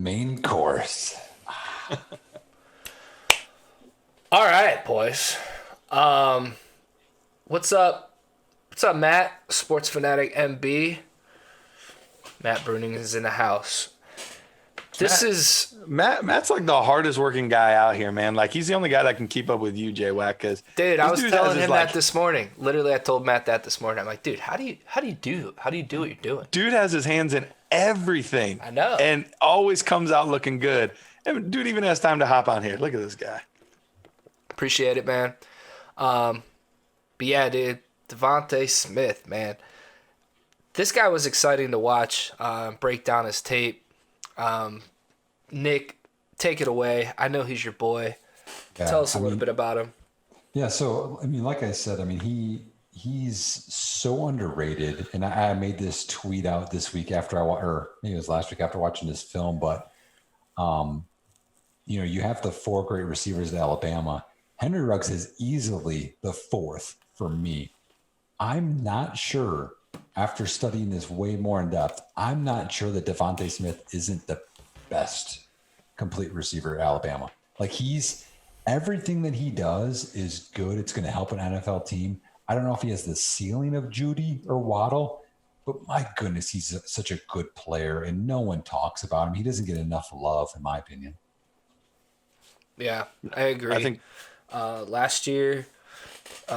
Main course. All right, boys. What's up? What's up, Matt? Sports Fanatic MB. Matt Bruning is in the house. Matt's like the hardest working guy out here, man. Like, he's the only guy that can keep up with you, J-Wack. Cause dude, I was telling him that this morning. Literally, I told Matt that this morning. I'm like, dude, how do you do what you're doing? Dude has his hands in everything. I know. And always comes out looking good. And dude even has time to hop on here. Look at this guy. Appreciate it, man. But yeah, dude, Devonta Smith, man. This guy was exciting to watch, break down his tape. Nick, take it away. I know he's your boy. Yeah, tell us a little bit about him. Yeah, so, like I said, he's so underrated. And I made this tweet out this week or maybe it was last week after watching this film. But, you have the 4 great receivers at Alabama. Henry Ruggs is easily the 4th for me. I'm not sure, after studying this way more in depth, I'm not sure that Devonta Smith isn't the best complete receiver at Alabama. Like, everything that he does is good. It's going to help an NFL team. I don't know if he has the ceiling of Judy or Waddle, but my goodness, he's such a good player, and no one talks about him. He doesn't get enough love, in my opinion. Yeah, I agree. I think last year,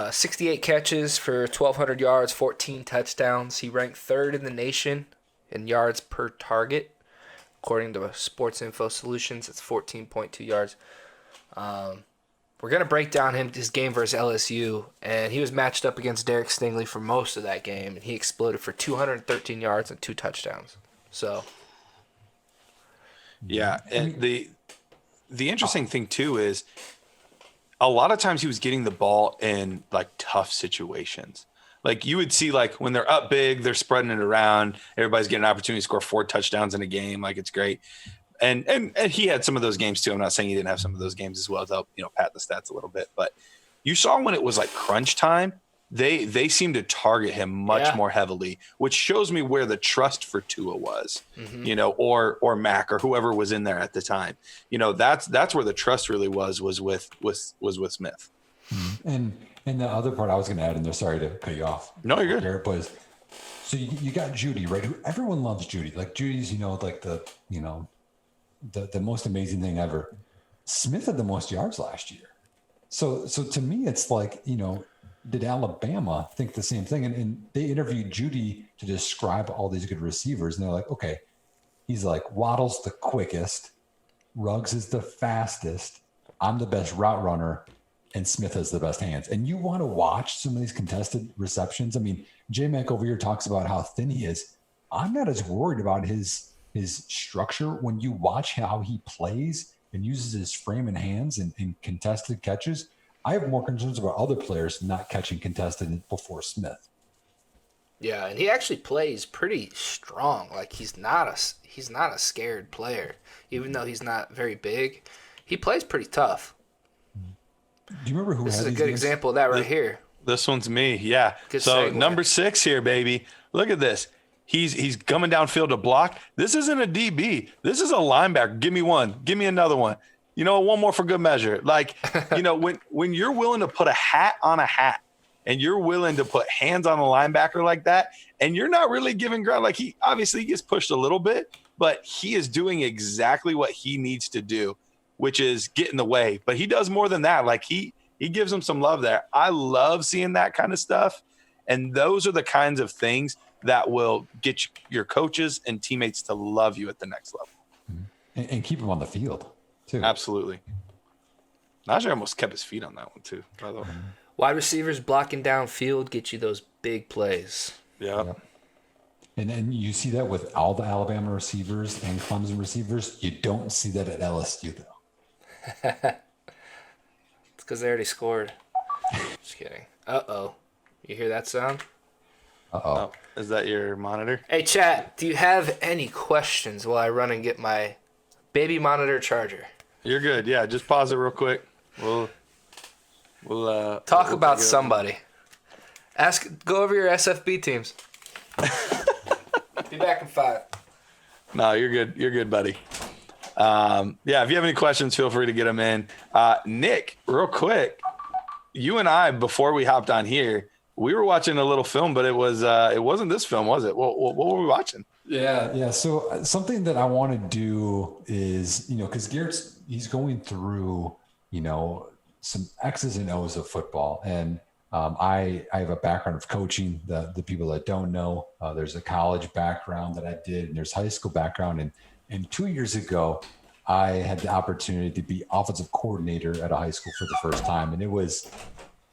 68 catches for 1,200 yards, 14 touchdowns. He ranked 3rd in the nation in yards per target. According to Sports Info Solutions, it's 14.2 yards. We're going to break down his game versus LSU, and he was matched up against Derek Stingley for most of that game, and he exploded for 213 yards and 2 touchdowns. So, yeah, and the interesting thing, too, is a lot of times he was getting the ball in, like, tough situations. Like, you would see, like, when they're up big, they're spreading it around. Everybody's getting an opportunity to score 4 touchdowns in a game. Like, it's great. And he had some of those games, too. I'm not saying he didn't have some of those games as well to help, pat the stats a little bit. But you saw when it was, like, crunch time, they seemed to target him much more heavily, which shows me where the trust for Tua was, or Mac or whoever was in there at the time. That's where the trust really was with Smith. And the other part I was going to add in there, sorry to cut you off. No, you're good. Garrett, was, so you got Judy, right? Everyone loves Judy. Like, Judy's, like the most amazing thing ever. Smith had the most yards last year. So to me, it's like, did Alabama think the same thing? And they interviewed Judy to describe all these good receivers. And they're like, okay, he's like, Waddle's the quickest. Ruggs is the fastest. I'm the best route runner. And Smith has the best hands. And you want to watch some of these contested receptions. J-Mac over here talks about how thin he is. I'm not as worried about his structure when you watch how he plays and uses his frame and hands in contested catches. I have more concerns about other players not catching contested before Smith. Yeah, and he actually plays pretty strong. Like, he's not a scared player, even though he's not very big. He plays pretty tough. Do you remember who this had is a these good games? example of that right here. This one's me, yeah. Good so segue. Number 6 here, baby. Look at this. He's coming downfield to block. This isn't a DB. This is a linebacker. Give me one. Give me another one. One more for good measure. Like, when you're willing to put a hat on a hat and you're willing to put hands on a linebacker like that, and you're not really giving ground, like, he obviously gets pushed a little bit, but he is doing exactly what he needs to do, which is get in the way. But he does more than that. Like, he gives him some love there. I love seeing that kind of stuff. And those are the kinds of things that will get your coaches and teammates to love you at the next level. And keep him on the field, too. Absolutely. Najee almost kept his feet on that one, too, by the way. Wide receivers blocking downfield get you those big plays. Yeah. And you see that with all the Alabama receivers and Clemson receivers. You don't see that at LSU, though. It's because they already scored. Just kidding. Uh-oh. You hear that sound? Uh-oh. Oh, is that your monitor? Hey, chat, do you have any questions while I run and get my baby monitor charger? You're good. Yeah, just pause it real quick. We'll talk about somebody. Go over your SFB teams. Be back in 5. No, you're good. You're good, buddy. Yeah, if you have any questions, feel free to get them in. Nick, real quick, you and I, before we hopped on here, we were watching a little film, but it wasn't this film, was it? What were we watching? Yeah. So something that I want to do is, because he's going through, some X's and O's of football. And I have a background of coaching. The people that don't know, there's a college background that I did, and there's high school background. And 2 years ago, I had the opportunity to be offensive coordinator at a high school for the first time. And it was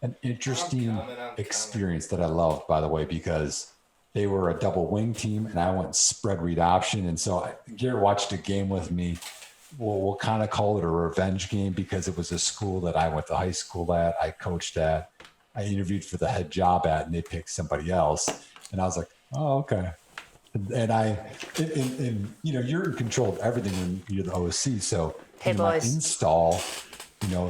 an interesting experience that I loved, by the way, because they were a double wing team and I went spread read option. And so Garrett watched a game with me. We'll kind of call it a revenge game because it was a school that I went to high school at, I coached at, I interviewed for the head job at, and they picked somebody else. And I was like, oh, okay. And you're in control of everything when you're the OC. So Hey, my boys. install,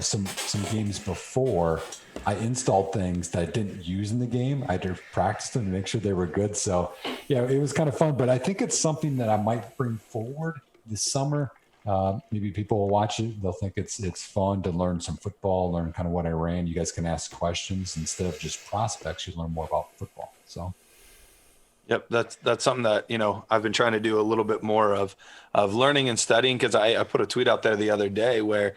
some games before, I installed things that I didn't use in the game. I had to practice them to make sure they were good. So yeah, it was kind of fun, but I think it's something that I might bring forward this summer. Maybe people will watch it. They'll think it's fun to learn some football, learn kind of what I ran. You guys can ask questions instead of just prospects. You learn more about football. So. Yep, that's something that I've been trying to do a little bit more of learning and studying, because I put a tweet out there the other day where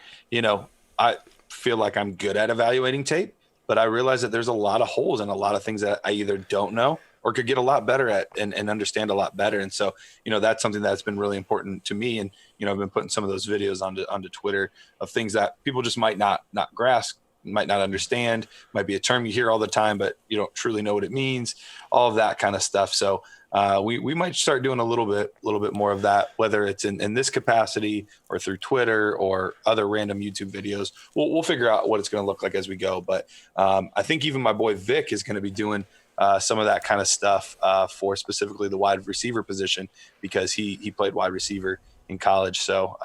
I feel like I'm good at evaluating tape, but I realize that there's a lot of holes and a lot of things that I either don't know or could get a lot better at and understand a lot better. And so that's something that's been really important to me. And I've been putting some of those videos onto Twitter of things that people just might not grasp, might not understand, might be a term you hear all the time, but you don't truly know what it means, all of that kind of stuff. So we might start doing a little bit more of that, whether it's in this capacity or through Twitter or other random YouTube videos. We'll figure out what it's going to look like as we go. But I think even my boy Vic is going to be doing some of that kind of stuff for specifically the wide receiver position, because he played wide receiver in college. So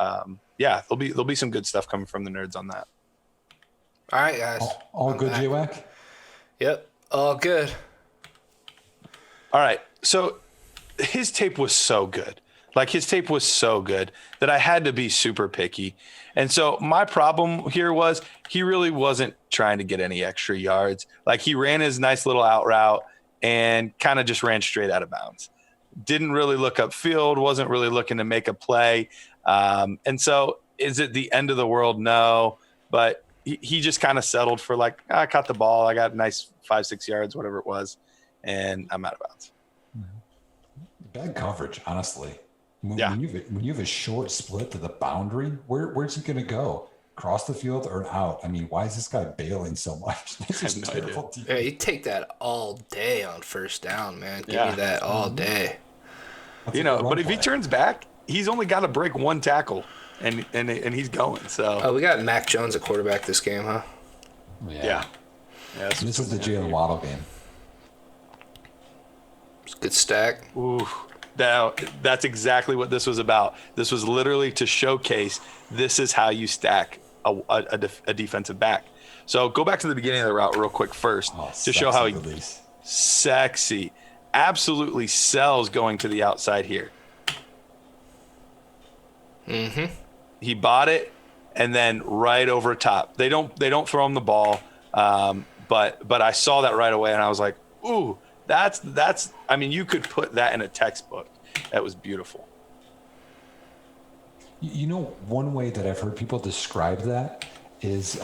yeah, there'll be some good stuff coming from the nerds on that. All right, guys. All good, J-Wack? Yep, all good. All right. So his tape was so good. Like, his tape was so good that I had to be super picky. And so my problem here was he really wasn't trying to get any extra yards. Like, he ran his nice little out route and kind of just ran straight out of bounds. Didn't really look upfield, wasn't really looking to make a play. And so is it the end of the world? No. But he just kind of settled for, like, I caught the ball, I got a nice 5-6 yards, whatever it was, and I'm out of bounds. Bad coverage, honestly. When you have a short split to the boundary, where's he going to go? Across the field or out? I mean, why is this guy bailing so much? This is terrible. Yeah, you take that all day on first down, man. Give me that all day. But if he turns back, he's only got to break one tackle. And he's going. So we got Mac Jones at quarterback this game, huh? Yeah. This is the Jalen Waddle game. It's a good stack. Ooh, now that's exactly what this was about. This was literally to showcase this is how you stack a defensive back. So go back to the beginning of the route real quick first to show how sexy, absolutely sells going to the outside here. Mm-hmm. He bought it, and then right over top. They don't throw him the ball, but I saw that right away, and I was like, ooh, that's. I mean, you could put that in a textbook. That was beautiful. One way that I've heard people describe that is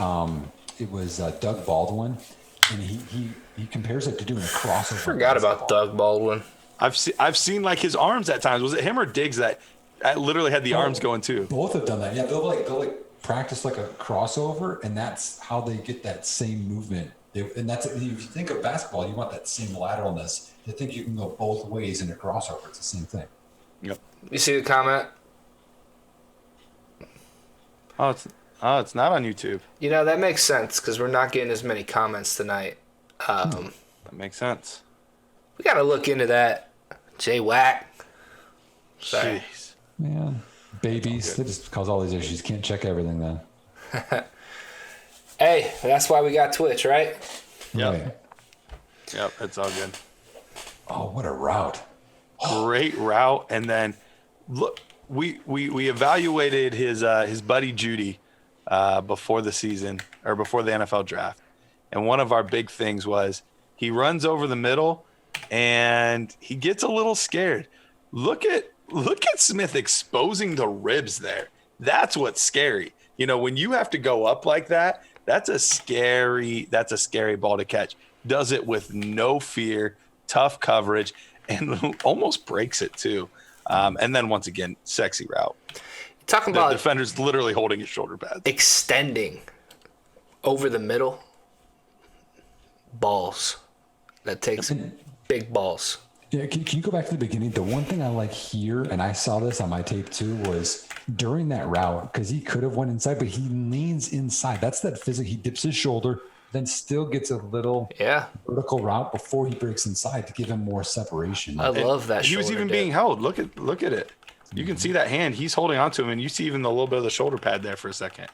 it was Doug Baldwin, and he compares it to doing a crossover. Forgot about Doug Baldwin. I've seen like his arms at times. Was it him or Diggs that literally had the arms going too? Both have done that. Yeah, they'll like practice like a crossover, and that's how they get that same movement. And that's, if you think of basketball, you want that same lateralness. You think you can go both ways in a crossover. It's the same thing. Yep. You see the comment? Oh, it's not on YouTube. That makes sense because we're not getting as many comments tonight. That makes sense. We got to look into that. J-Wack. Sorry. Jeez. Man, babies, they just cause all these issues. Can't check everything then. Hey, that's why we got Twitch, right? Yep. Right. Yep, it's all good. Oh, what a route. Great route. And then look, we evaluated his buddy Judy before the season or before the NFL draft, and one of our big things was he runs over the middle and he gets a little scared. Look at Smith exposing the ribs there. That's what's scary. You know, when you have to go up like that, that's a scary ball to catch. Does it with no fear, tough coverage, and almost breaks it too. And then once again, sexy route. Talking The about defender's literally holding his shoulder pads. extending over the middle, balls. That takes big balls. Yeah, can you go back to the beginning? The one thing I like here, and I saw this on my tape too, was during that route, because he could have went inside, but he leans inside. That's that physics. He dips his shoulder, then still gets a little vertical route before he breaks inside to give him more separation. I love that. He was even being held. Look at it. You can see that hand. He's holding onto him, and you see even the little bit of the shoulder pad there for a second.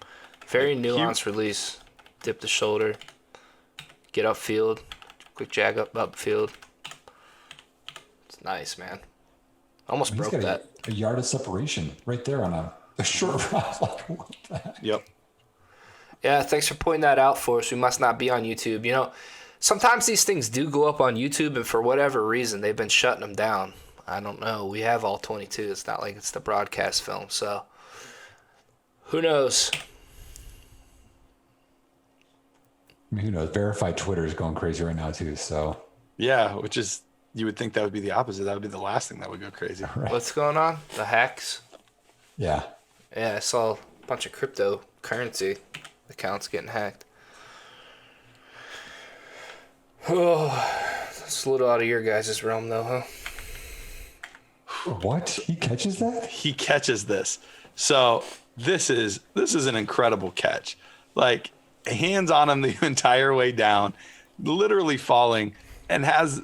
Very nuanced release. Dip the shoulder. Get upfield. Quick jag upfield. It's nice, man. Almost broke that. A yard of separation right there on a short route. Like, what the heck? Yep. Yeah, thanks for pointing that out for us. We must not be on YouTube. You know, sometimes these things do go up on YouTube, and for whatever reason, they've been shutting them down. I don't know. We have all 22. It's not like it's the broadcast film, so who knows? I mean, who knows? Verified Twitter is going crazy right now too. So Yeah, which is, you would think that would be the opposite. That would be the last thing that would go crazy. right. What's going on? The hacks? Yeah. Yeah, I saw a bunch of cryptocurrency accounts getting hacked. Oh, that's a little out of your guys' realm, though, huh? What? He catches that? He catches this. So this is an incredible catch. Like, hands on him the entire way down, literally falling, and has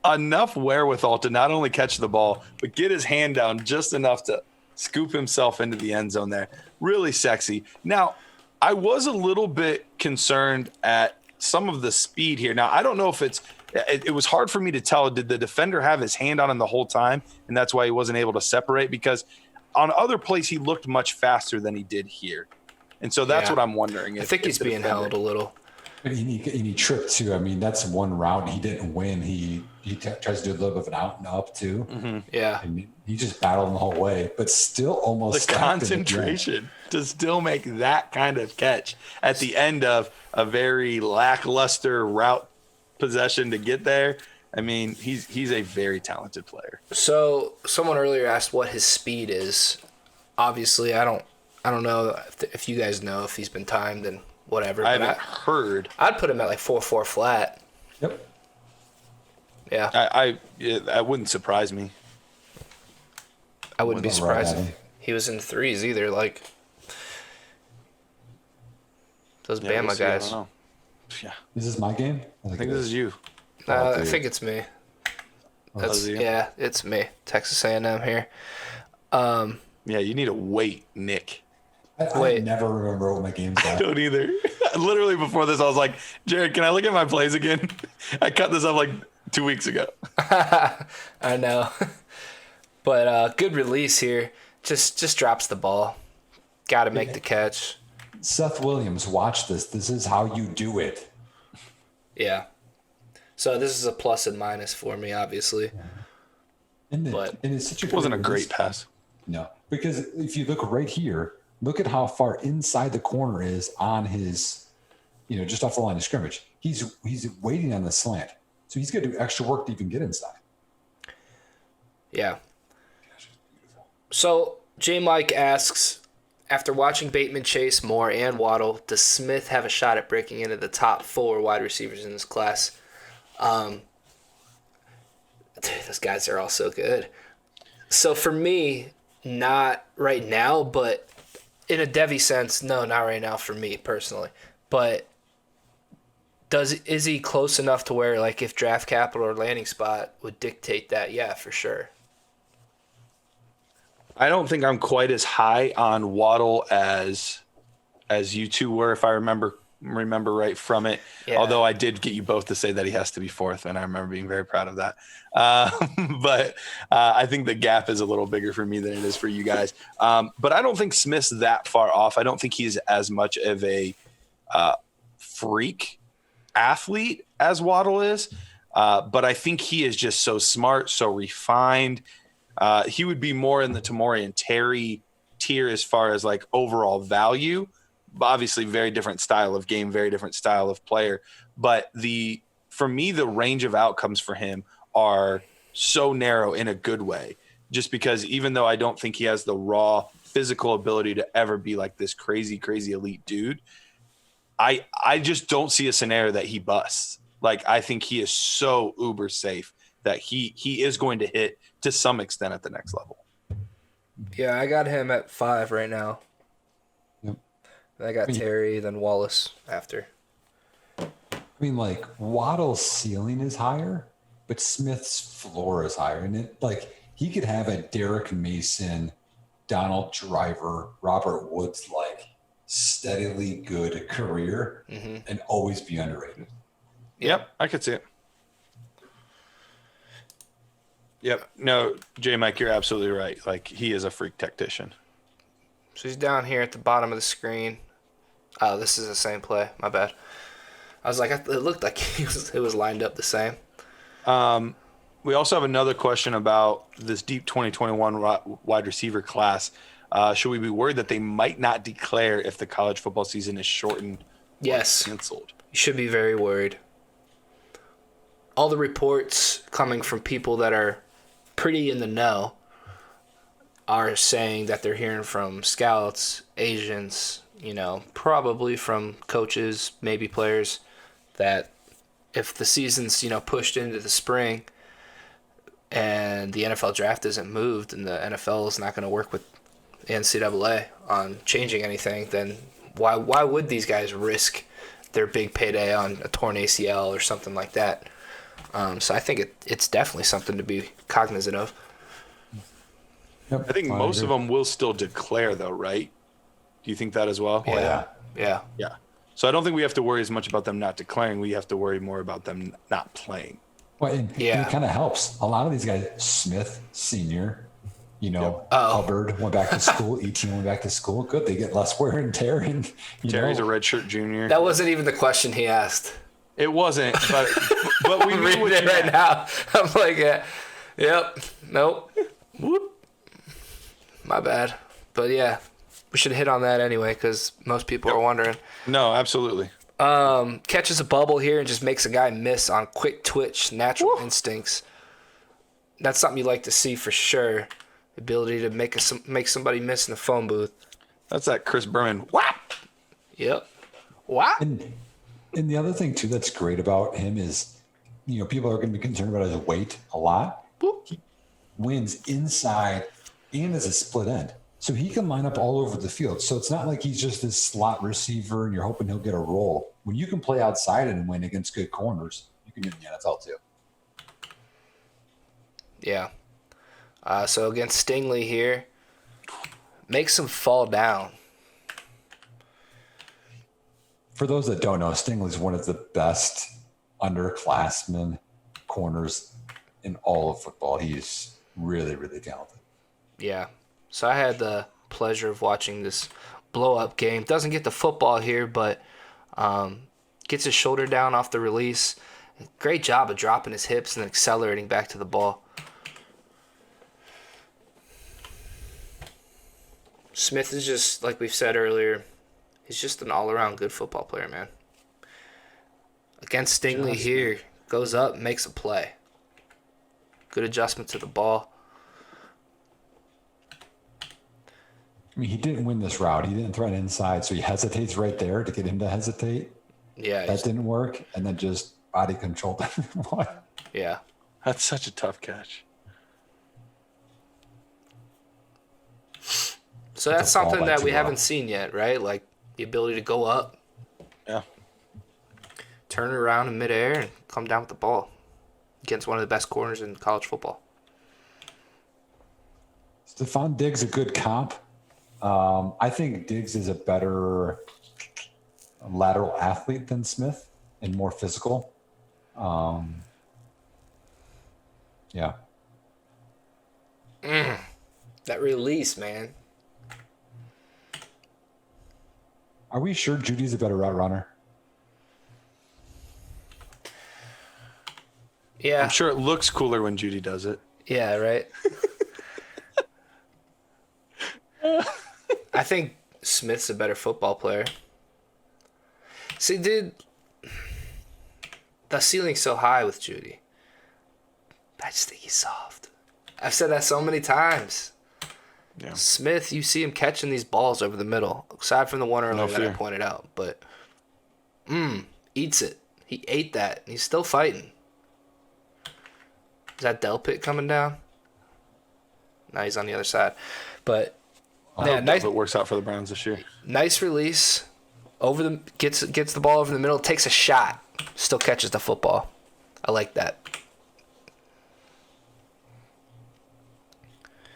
enough wherewithal to not only catch the ball, but get his hand down just enough to scoop himself into the end zone there. Really sexy. Now, I was a little bit concerned at some of the speed here. Now, I don't know if it was hard for me to tell. Did the defender have his hand on him the whole time, and that's why he wasn't able to separate? Because on other plays, he looked much faster than he did here. And so that's what I'm wondering. I think he's being held a little. And he tripped too. I mean, that's one route he didn't win. He tries to do a little bit of an out and up too. Mm-hmm. Yeah. And he just battled the whole way, but still almost the concentration to still make that kind of catch at the end of a very lackluster route possession to get there. I mean, he's a very talented player. So someone earlier asked what his speed is. Obviously, I don't know if you guys know if he's been timed and whatever. I haven't heard. I'd put him at like 4.4 flat. Yep. Yeah. That wouldn't surprise me. I wouldn't be surprised if he was in threes either. Like those Bama we'll see. guys. I don't know. Yeah. Is this my game? I think this is you. I think it's me. You? Yeah, it's me. Texas A&M here. Yeah, you need to wait, Nick. I never remember what my games are. I don't either. Literally before this, I was like, Jared, can I look at my plays again? I cut this up like 2 weeks ago. I know. But good release here. Just drops the ball. Got to make the catch. Seth Williams, watch this. This is how you do it. Yeah. So this is a plus and minus for me, obviously. And it's such It wasn't a great pass. No, because if you look right here, look at how far inside the corner is on his, just off the line of scrimmage. He's waiting on the slant, so he's got to do extra work to even get inside. Yeah. So J. Mike asks, after watching Bateman, Chase, Moore, and Waddle, does Smith have a shot at breaking into the top 4 wide receivers in this class? Dude, those guys are all so good. So for me, not right now, but in a Devy sense, no, not right now for me personally. But is he close enough to where, like, if draft capital or landing spot would dictate that? Yeah, for sure. I don't think I'm quite as high on Waddle as you two were, if I remember remember right from it. Yeah. Although I did get you both to say that he has to be fourth, and I remember being very proud of that. But I think the gap is a little bigger for me than it is for you guys. But I don't think Smith's that far off. I don't think he's as much of a freak athlete as Waddle is. But I think he is just so smart, so refined. He would be more in the Tamori and Terry tier as far as like overall value. Obviously, very different style of game, very different style of player. But for me, the range of outcomes for him are so narrow in a good way. Just because even though I don't think he has the raw physical ability to ever be like this crazy, crazy elite dude, I just don't see a scenario that he busts. Like, I think he is so uber safe that he is going to hit to some extent at the next level. Yeah, I got him at 5 right now. Yep. I got Terry, then Wallace after. I mean, like, Waddle's ceiling is higher, but Smith's floor is higher. And he could have a Derek Mason, Donald Driver, Robert Woods, like, steadily good career and always be underrated. Yep, I could see it. Yep. No, J-Mike, you're absolutely right. Like, he is a freak tactician. So he's down here at the bottom of the screen. Oh, this is the same play. My bad. I was like, it looked like it was lined up the same. We also have another question about this deep 2021 wide receiver class. Should we be worried that they might not declare if the college football season is shortened Yes. or canceled? You should be very worried. All the reports coming from people that are pretty in the know are saying that they're hearing from scouts, agents, probably from coaches, maybe players, that if the season's, pushed into the spring and the NFL draft isn't moved and the NFL is not going to work with the NCAA on changing anything, then why would these guys risk their big payday on a torn ACL or something like that? So I think it's definitely something to be cognizant of. Yep, I think most of them will still declare, though, right? Do you think that as well? Yeah. Yeah. So I don't think we have to worry as much about them not declaring. We have to worry more about them not playing. Well, and it kind of helps. A lot of these guys, Smith, senior, Hubbard went back to school, Etienne went back to school. Good, they get less wear and tear. And Terry's a redshirt junior. That wasn't even the question he asked. It wasn't, but we knew what it right now. I'm like, yep, nope, whoop, my bad. But yeah, we should hit on that anyway because most people are wondering. No, absolutely. Catches a bubble here and just makes a guy miss on quick twitch, natural instincts. That's something you like to see for sure. The ability to make somebody miss in the phone booth. That's that Chris Berman. Whap! Yep. What? And the other thing, too, that's great about him is, people are going to be concerned about his weight a lot. He wins inside and as a split end. So he can line up all over the field. So it's not like he's just this slot receiver and you're hoping he'll get a role. When you can play outside and win against good corners, you can do it in the NFL, too. Yeah. So against Stingley here, makes him fall down. For those that don't know, Stingley's one of the best underclassmen corners in all of football. He's really, really talented. Yeah. So I had the pleasure of watching this blow-up game. Doesn't get the football here, but gets his shoulder down off the release. Great job of dropping his hips and then accelerating back to the ball. Smith is just, like we've said earlier, he's just an all-around good football player, man. Against Stingley here, goes up, makes a play. Good adjustment to the ball. I mean, he didn't win this route. He didn't throw it inside, so he hesitates right there to get him to hesitate. Yeah. That didn't work, and then just body controlled everyone. Yeah. That's such a tough catch. So that's something that we haven't seen yet, right? Like the ability to go up, turn it around in midair, and come down with the ball against one of the best corners in college football. Stephon Diggs a good comp. I think Diggs is a better lateral athlete than Smith and more physical. Yeah. That release, man. Are we sure Judy's a better route runner? Yeah. I'm sure it looks cooler when Judy does it. Yeah, right? I think Smith's a better football player. See, dude, the ceiling's so high with Judy. I just think he's soft. I've said that so many times. Yeah. Smith, you see him catching these balls over the middle, aside from the one earlier that I pointed out. But, eats it. He ate that, and he's still fighting. Is that Delpit coming down? No, he's on the other side. But, yeah, nice. It works out for the Browns this year. Nice release. Gets the ball over the middle, takes a shot, still catches the football. I like that.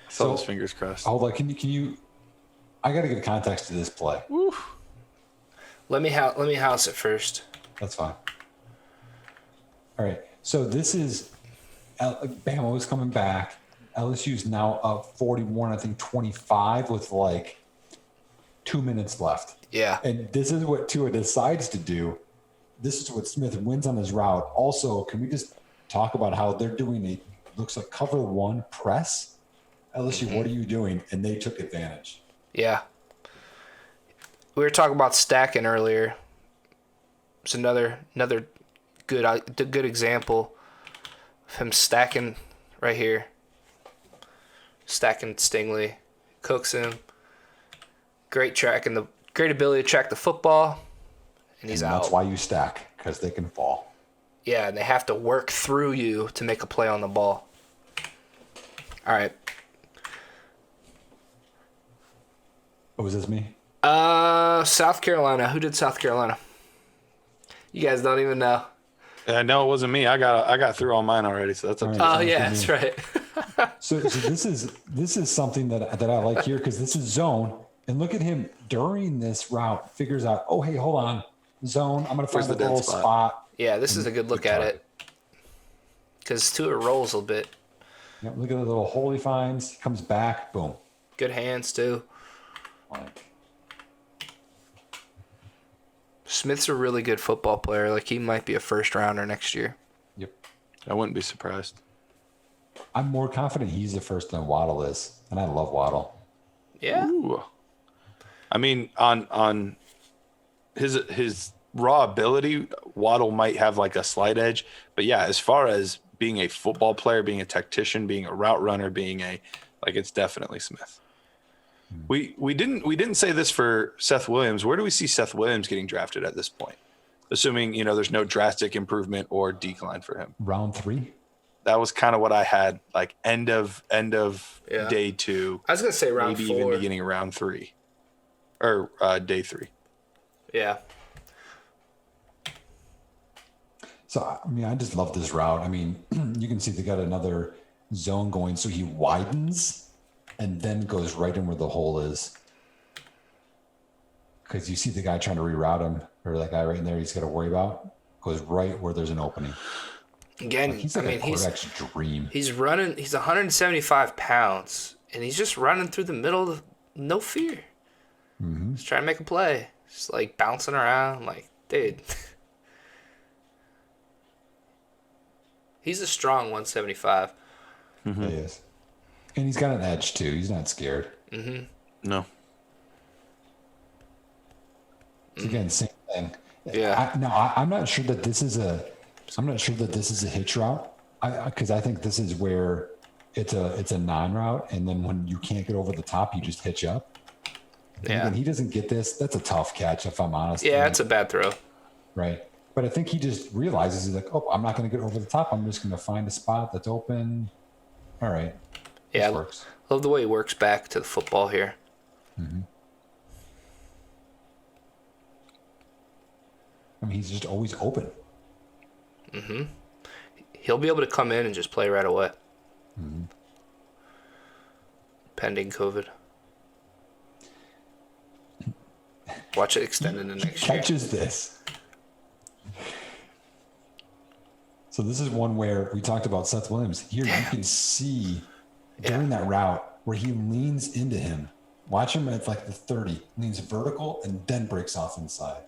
So his fingers crossed. Hold on, can you? I got to give context to this play. Woo. Let me house it first. That's fine. All right. So this is Bama is coming back. LSU's now up 41, I think 25 with like 2 minutes left. Yeah. And this is what Tua decides to do. This is what Smith wins on his route. Also, can we just talk about how they're doing looks like cover one press? LSU, what are you doing? And they took advantage. Yeah. We were talking about stacking earlier. It's another good example of him stacking right here. Stacking Stingley. Cooks him. Great ability to track the football. And he's out. That's why you stack, because they can fall. Yeah, and they have to work through you to make a play on the ball. All right. Oh, was this me? South Carolina. Who did South Carolina? You guys don't even know. Yeah, no, it wasn't me. I got through all mine already, so that's up to you. Oh yeah, that's right. so this is something that I like here, because this is zone, and look at him during this route figures out. Oh hey, hold on, zone. I'm gonna find the little spot. Yeah, this is a good look at it, because Tua rolls a bit. Yeah, look at the little hole he finds. He comes back. Boom. Good hands too. Smith's a really good football player. Like, he might be a first rounder next year. Yep. I wouldn't be surprised. I'm more confident he's the first than Waddle is, and I love Waddle. Yeah. Ooh. I mean, on his raw ability, Waddle might have like a slight edge, but yeah, as far as being a football player, being a tactician, being a route runner, it's definitely Smith. We didn't say this for Seth Williams. Where do we see Seth Williams getting drafted at this point? Assuming, there's no drastic improvement or decline for him. Round 3? That was kind of what I had, like end of day 2. I was going to say round 4. Maybe even beginning of round 3. Or day 3. Yeah. So, I mean, I just love this route. I mean, you can see they got another zone going. So he widens and then goes right in where the hole is. Because you see the guy trying to reroute him, or that guy right in there he's got to worry about, goes right where there's an opening. Again, he's like a quarterback's dream. He's running, he's 175 pounds, and he's just running through the middle, no fear. Mm-hmm. He's trying to make a play. Just like bouncing around, like, dude. He's a strong 175. Mm-hmm. He is. And he's got an edge, too. He's not scared. Mm-hmm. No. It's again, same thing. Yeah. I'm not sure that this is a hitch route. Because I think this is where it's a non-route, and then when you can't get over the top, you just hitch up. Yeah. And he doesn't get this. That's a tough catch, if I'm honest. Yeah, it's a bad throw. Right. But I think he just realizes, he's like, oh, I'm not going to get over the top. I'm just going to find a spot that's open. All right. Yeah, works. Love the way he works back to the football here. Mm-hmm. I mean, he's just always open. Mm-hmm. He'll be able to come in and just play right away. Mm-hmm. Pending COVID. Watch it extend into next year. Catches this. So this is one where we talked about Seth Williams. Here you can see during that route where he leans into him. Watch him at like the 30, leans vertical and then breaks off inside,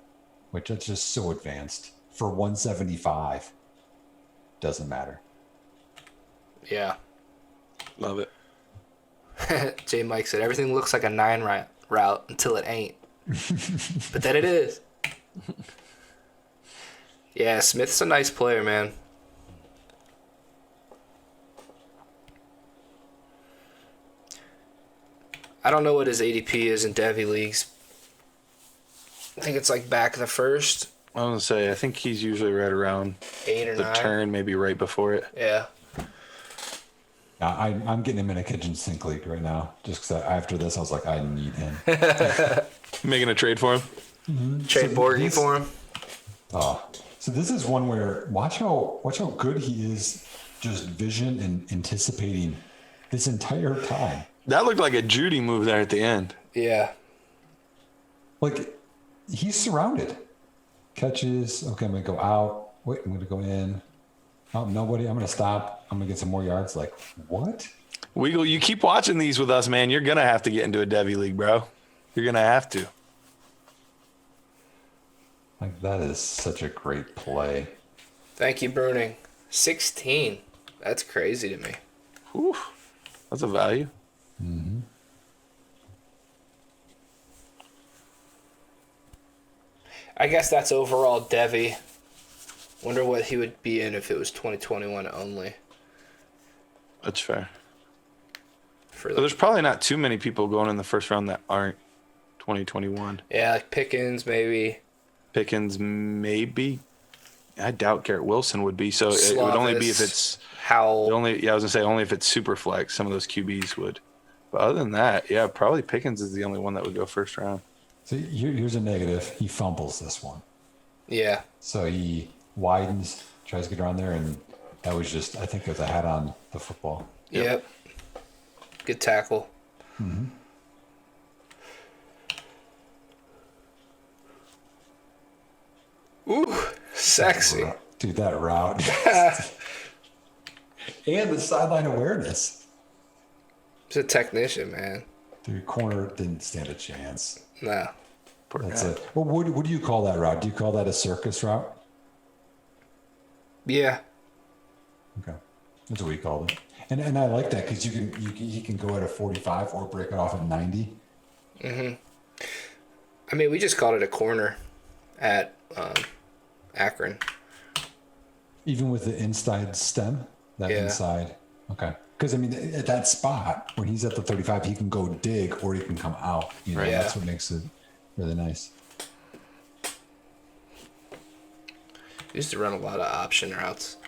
which that's just so advanced. For 175, doesn't matter. Yeah. Love it. J. Mike said, everything looks like a 9 route until it ain't. But then it is. Yeah, Smith's a nice player, man. I don't know what his ADP is in Devy leagues. I think it's like back of the first. I was going to say, I think he's usually right around 8 or the 9. turn, maybe right before it. Yeah. I'm getting him in a kitchen sink league right now. Just because after this, I was like, I need him. Making a trade for him? Mm-hmm. Trade Borgie for him. Oh, so this is one where watch how good he is, just vision and anticipating this entire time. That looked like a Judy move there at the end. Yeah. Like he's surrounded. Catches. Okay, I'm gonna go out. Wait, I'm gonna go in. Oh, nobody. I'm gonna stop. I'm gonna get some more yards. Like what? Weagle, you keep watching these with us, man. You're gonna have to get into a Devy league, bro. You're gonna have to. Like that is such a great play. Thank you, Bruning. 16. That's crazy to me. Whew. That's a value. Mm-hmm. I guess that's overall Devy. Wonder what he would be in if it was 2021 only. That's fair. For But there's probably not too many people going in the first round that aren't 2021. Yeah, like Pickens maybe. Pickens maybe. I doubt Garrett Wilson would be. So it would only be if it's Howell. I was gonna say only if it's super flex. Some of those QBs would. But other than that, yeah, probably Pickens is the only one that would go first round. So here's a negative. He fumbles this one. Yeah. So he widens, tries to get around there, and that was just, I think it was a hat on the football. Yep. Good tackle. Mm-hmm. Ooh, sexy. Dude, that route. And the sideline awareness. He's a technician, man. Dude, corner didn't stand a chance. No. That's it. Well, what do you call that route? Do you call that a circus route? Yeah. Okay, that's what we called it. And I like that because you can go at a 45 or break it off at 90. Mm-hmm. I mean, we just called it a corner at Akron. Even with the inside stem, that inside. Okay. Because, I mean, at that spot, when he's at the 35, he can go dig or he can come out. You know, Right. That's what makes it really nice. We used to run a lot of option routes.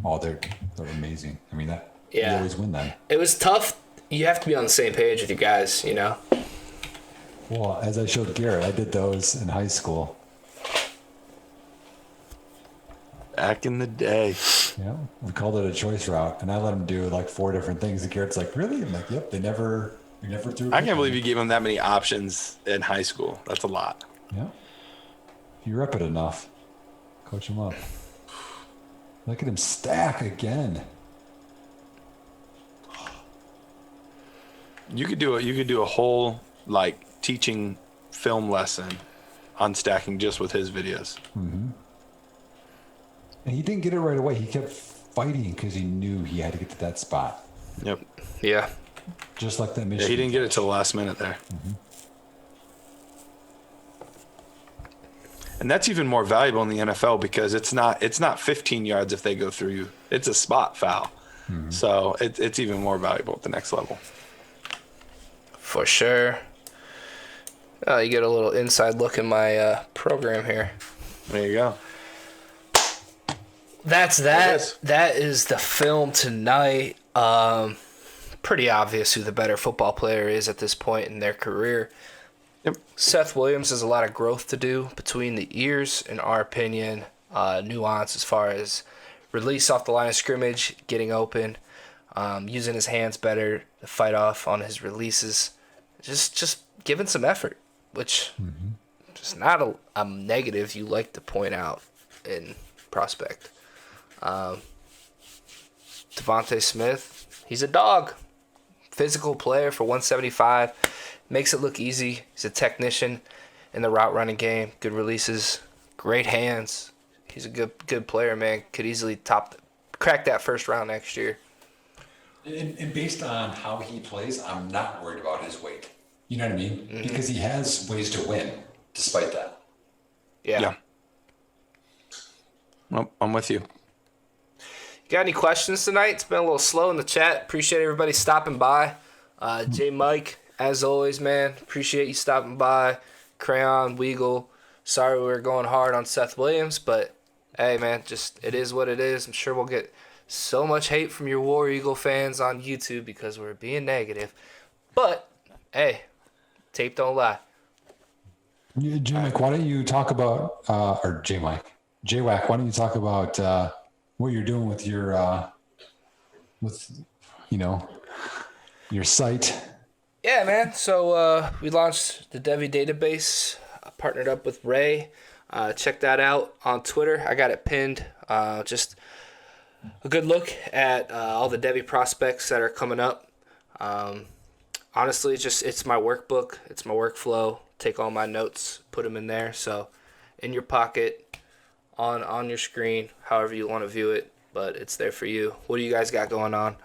Oh, they're amazing. I mean, you always win that. It was tough. You have to be on the same page with your guys, you know? Well, as I showed Garrett, I did those in high school. Back in the day. Yeah, we called it a choice route, and I let him do like 4 different things. And Garrett's like, "Really?" I'm like, "Yep." They never threw. I can't believe you gave him that many options in high school. That's a lot. Yeah. If you rep it enough, coach him up. Look at him stack again. You could do a whole like teaching film lesson on stacking just with his videos. Mm-hmm. And he didn't get it right away. He kept fighting because he knew he had to get to that spot. Yep. Yeah. Just like that Michigan. Yeah, he didn't get it till the last minute there. Mm-hmm. And that's even more valuable in the NFL because it's not 15 yards if they go through you. It's a spot foul. Mm-hmm. So it's even more valuable at the next level. For sure. You get a little inside look in my program here. There you go. That's that. That is the film tonight. Pretty obvious who the better football player is at this point in their career. Yep. Seth Williams has a lot of growth to do between the ears, in our opinion. Nuance as far as release off the line of scrimmage, getting open, using his hands better to fight off on his releases. Just giving some effort. which is not a negative you like to point out in prospect. Devonta Smith, he's a dog. Physical player for 175. Makes it look easy. He's a technician in the route running game. Good releases. Great hands. He's a good player, man. Could easily crack that first round next year. And based on how he plays, I'm not worried about his weight. You know what I mean? Mm-hmm. Because he has ways to win despite that. Yeah. Well, I'm with you. Got any questions tonight? It's been a little slow in the chat. Appreciate everybody stopping by. J. Mike, as always, man. Appreciate you stopping by. Crayon, Weagle. Sorry we were going hard on Seth Williams, but hey, man, just it is what it is. I'm sure we'll get so much hate from your War Eagle fans on YouTube because we're being negative. But, hey, tape don't lie. J-Mike, why don't you talk about, or J-Mike, J-Wack, why don't you talk about what you're doing with your, your site? Yeah, man. So we launched the Devi database. I partnered up with Ray. Check that out on Twitter. I got it pinned. Just a good look at all the Devi prospects that are coming up. Honestly, it's my workbook. It's my workflow. Take all my notes, put them in there. So in your pocket, on your screen, however you want to view it, but it's there for you. What do you guys got going on?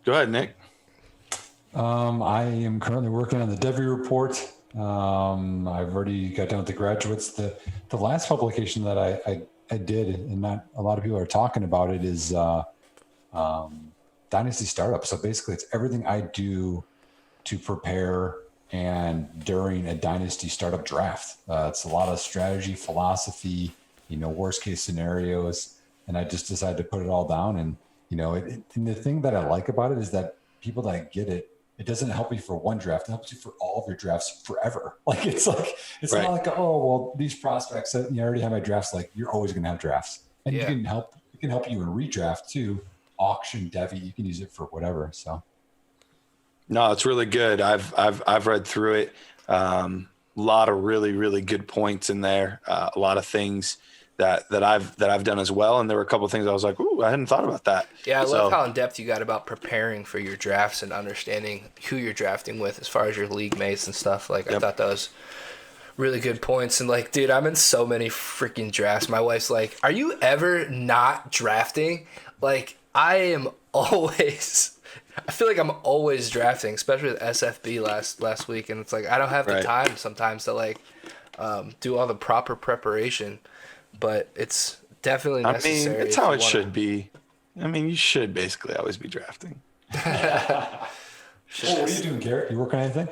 Go ahead, Nick. I am currently working on the Devi report. I've already got done with the graduates. The last publication that I did, and not a lot of people are talking about it, is Dynasty Startup. So basically, it's everything I do to prepare and during a Dynasty Startup draft. It's a lot of strategy, philosophy, worst case scenarios, and I just decided to put it all down. And and the thing that I like about it is that people that get it, it doesn't help you for one draft. It helps you for all of your drafts forever. It's right. Not like, oh, well, these prospects, I already have my drafts. Like, you're always going to have drafts, and it can help you in redraft too. Auction Devi, you can use it for whatever. So, no, it's really good. I've read through it. A lot of really, really good points in there. A lot of things that I've done as well. And there were a couple of things I was like, ooh, I hadn't thought about that. Yeah, I love how in depth you got about preparing for your drafts and understanding who you're drafting with as far as your league mates and stuff. I thought that was really good points. And dude, I'm in so many freaking drafts. My wife's like, are you ever not drafting? I am always, I feel like I'm always drafting, especially with SFB last week. And it's I don't have the time sometimes to do all the proper preparation. But it's definitely necessary. I mean, it's how it should be. I mean, you should basically always be drafting. What are you doing, Garrett? You working on anything?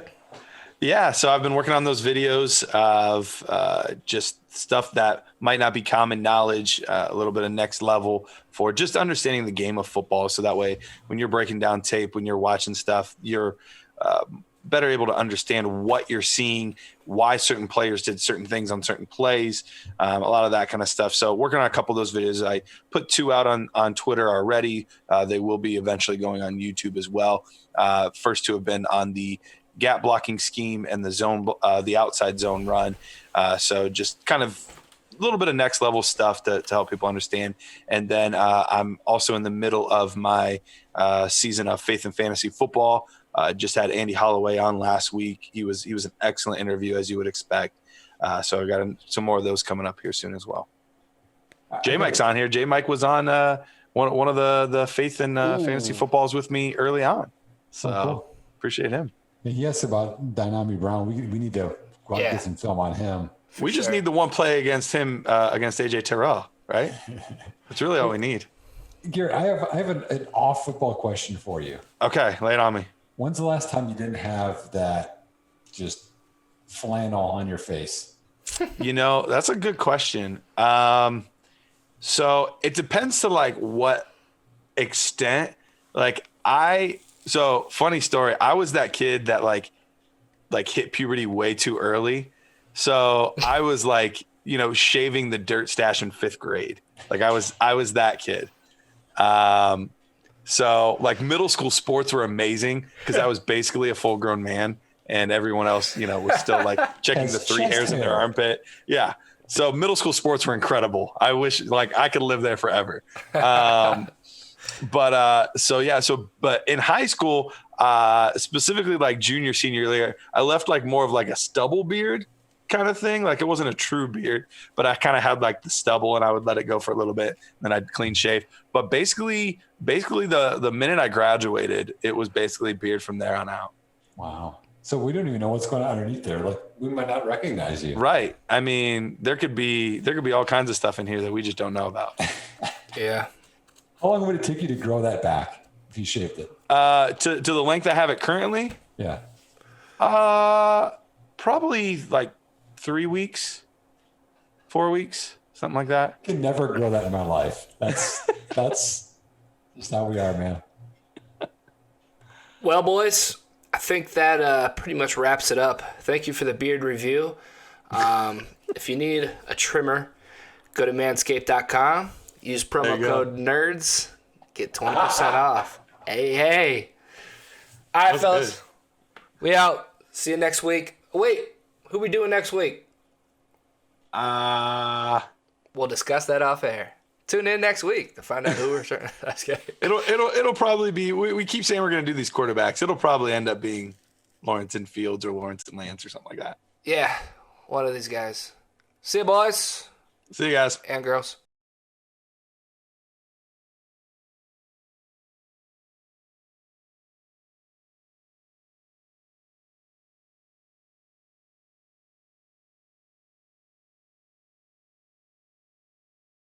Yeah, so I've been working on those videos of just stuff that might not be common knowledge, a little bit of next level for just understanding the game of football. So that way, when you're breaking down tape, when you're watching stuff, you're better able to understand what you're seeing, why certain players did certain things on certain plays, a lot of that kind of stuff. So working on a couple of those videos. I put 2 out on Twitter already. They will be eventually going on YouTube as well. First 2 have been on the gap blocking scheme and the zone, the outside zone run. So just kind of a little bit of next level stuff to help people understand. And then I'm also in the middle of my season of Faith and Fantasy Football. Just had Andy Holloway on last week. He was an excellent interview, as you would expect. So I got some more of those coming up here soon as well. J Mike's on here. J Mike was on one of the Faith and Fantasy Footballs with me early on. So cool. Appreciate him. He asked about Dynami Brown. We need to go out and get some film on him. We just need the one play against him against AJ Terrell, right? That's really all we need. Garrett, I have an off football question for you. Okay, lay it on me. When's the last time you didn't have that just flannel on your face? That's a good question. So it depends to what extent. So funny story. I was that kid that hit puberty way too early. So I was shaving the dirt stash in 5th grade. I was that kid. So middle school sports were amazing because I was basically a full grown man and everyone else, was still like checking the 3 hairs in their armpit. Yeah. So middle school sports were incredible. I wish I could live there forever. But in high school, specifically like junior, senior year, I left like more of like a stubble beard kind of thing. Like it wasn't a true beard, but I kind of had like the stubble and I would let it go for a little bit. Then I'd clean shave. But basically the minute I graduated, it was basically beard from there on out. Wow. So we don't even know what's going on underneath there. Like we might not recognize you. Right. I mean, there could be all kinds of stuff in here that we just don't know about. Yeah. How long would it take you to grow that back if you shaved it? To the length I have it currently? Yeah. Probably like 3 weeks, 4 weeks, something like that. I can never grow that in my life. That's just how we are, man. Well, boys, I think that pretty much wraps it up. Thank you for the beard review. If you need a trimmer, go to manscaped.com. Use promo code NERDS. Get 20% off. Hey. All right, fellas. Good. We out. See you next week. Wait, who we doing next week? We'll discuss that off air. Tune in next week to find out who we're starting. It'll probably be. We keep saying we're going to do these quarterbacks. It'll probably end up being Lawrence and Fields or Lawrence and Lance or something like that. Yeah, one of these guys. See you, boys. See you guys and girls.